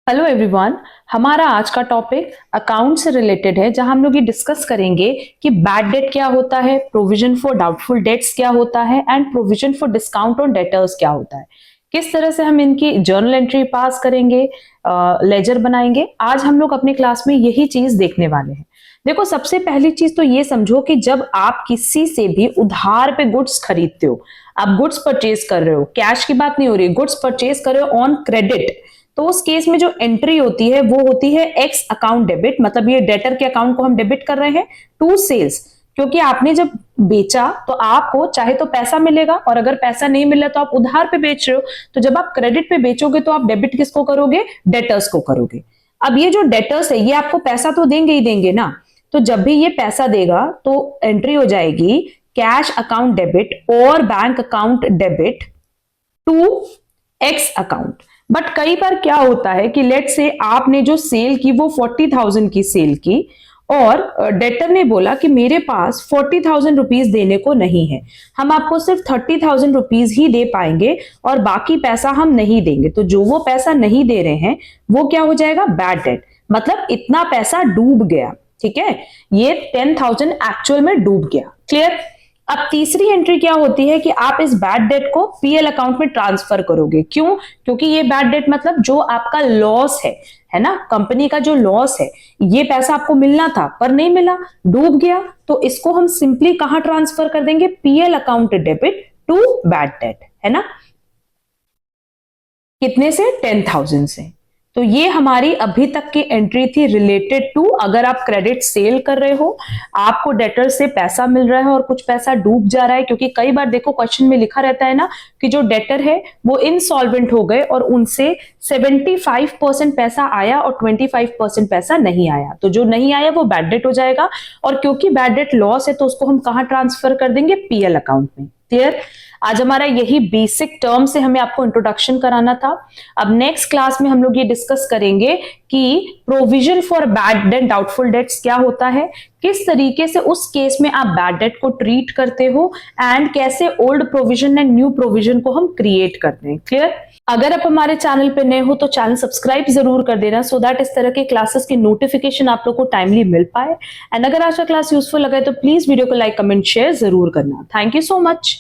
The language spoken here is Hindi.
Hello everyone. हमारा आज का टॉपिक अकाउंट से रिलेटेड है, जहां हम लोग ये डिस्कस करेंगे कि बैड डेट क्या होता है, प्रोविजन फॉर डाउटफुल डेट्स क्या होता है and provision for discount on debtors क्या होता है। किस तरह से हम इनकी जर्नल एंट्री पास करेंगे, लेजर बनाएंगे। आज हम लोग अपनी क्लास में यही चीज देखने वाले हैं। देखो, सबसे पहली चीज तो ये समझो कि जब आप किसी से भी उधार पे गुड्स खरीदते हो, आप गुड्स परचेज कर रहे हो, कैश की बात नहीं हो रही, गुड्स परचेज कर रहे हो ऑन क्रेडिट, तो उस केस में जो एंट्री होती है वो होती है एक्स अकाउंट डेबिट। मतलब ये डेटर के अकाउंट को हम डेबिट कर रहे हैं टू सेल्स, क्योंकि आपने जब बेचा तो आपको चाहे तो पैसा मिलेगा, और अगर पैसा नहीं मिला तो आप उधार पे बेच रहे हो। तो जब आप क्रेडिट पे बेचोगे तो आप डेबिट किसको करोगे? डेटर्स को करोगे। अब ये जो डेटर्स है ये आपको पैसा तो देंगे ही देंगे ना, तो जब भी ये पैसा देगा तो एंट्री हो जाएगी कैश अकाउंट डेबिट और bank account debit to X account. But कई बार क्या होता है कि लेट से आपने जो सेल की वो 40,000 की सेल की, और डेटर ने बोला कि मेरे पास 40,000 रुपीज देने को नहीं है, हम आपको सिर्फ 30,000 रुपीज ही दे पाएंगे और बाकी पैसा हम नहीं देंगे। तो जो वो पैसा नहीं दे रहे हैं वो क्या हो जाएगा? Bad debt. मतलब इतना पैसा डूब गया। ठीक है, ये 10,000 एक्चुअल में डूब गया। क्लियर? अब तीसरी एंट्री क्या होती है कि आप इस बैड डेट को पीएल अकाउंट में ट्रांसफर करोगे। क्यों? क्योंकि ये बैड डेट मतलब जो आपका लॉस है ना, कंपनी का जो लॉस है, ये पैसा आपको मिलना था पर नहीं मिला, डूब गया, तो इसको हम सिंपली कहां ट्रांसफर कर देंगे? PL account debit to bad debt, है ना। कितने से? 10,000 से। तो ये हमारी अभी तक की एंट्री थी रिलेटेड टू, अगर आप क्रेडिट सेल कर रहे हो, आपको डेटर से पैसा मिल रहा है और कुछ पैसा डूब जा रहा है। क्योंकि कई बार देखो क्वेश्चन में लिखा रहता है ना कि जो डेटर है वो इनसॉल्वेंट हो गए और उनसे 75% पैसा आया और 25% पैसा नहीं आया, तो जो नहीं आया वो बैड डेट हो जाएगा। और क्योंकि बैड डेट लॉस है तो उसको हम कहां ट्रांसफर कर देंगे? पीएल अकाउंट में। क्लियर? आज हमारा यही बेसिक टर्म से हमें आपको इंट्रोडक्शन कराना था। अब नेक्स्ट क्लास में हम लोग ये डिस्कस करेंगे कि provision for bad debt doubtful debts क्या होता है, किस तरीके से उस केस में आप बैड डेट को ट्रीट करते हो, एंड कैसे old provision and new provision को हम क्रिएट करते हैं। क्लियर? अगर आप हमारे चैनल पे नए हो तो चैनल सब्सक्राइब जरूर कर देना, सो दैट इस तरह के क्लासेस की नोटिफिकेशन आप लोग को टाइमली मिल पाए। एंड अगर आज का क्लास यूजफुल लगा है तो प्लीज वीडियो को लाइक, कमेंट, शेयर जरूर करना। Thank you so much.